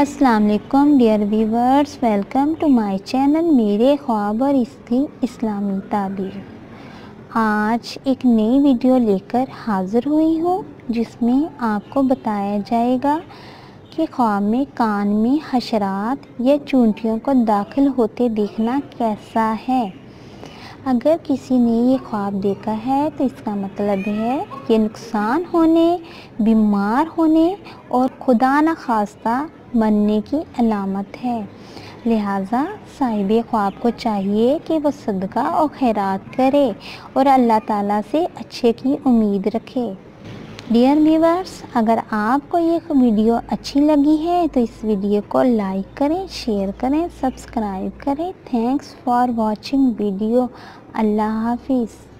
अस्सलाम वालेकुम dear viewers, welcome to my channel मेरे ख्वाब और इसकी इस्लामी ताबीर। आज एक नई वीडियो लेकर हाज़िर हुई हूँ जिसमें आपको बताया जाएगा कि ख्वाब में कान में हशरात या चूंटियों को दाखिल होते देखना कैसा है। अगर किसी ने ये ख्वाब देखा है तो इसका मतलब है ये नुकसान होने, बीमार होने और खुदा न खास्ता मरने की अलामत है। लिहाजा साहिबे ख्वाब को चाहिए कि वो सदका और खैरात करे और अल्लाह ताला से अच्छे की उम्मीद रखे। डियर व्यूअर्स, अगर आपको ये वीडियो अच्छी लगी है तो इस वीडियो को लाइक करें, शेयर करें, सब्सक्राइब करें। Thanks for watching video. अल्लाह हाफिज़।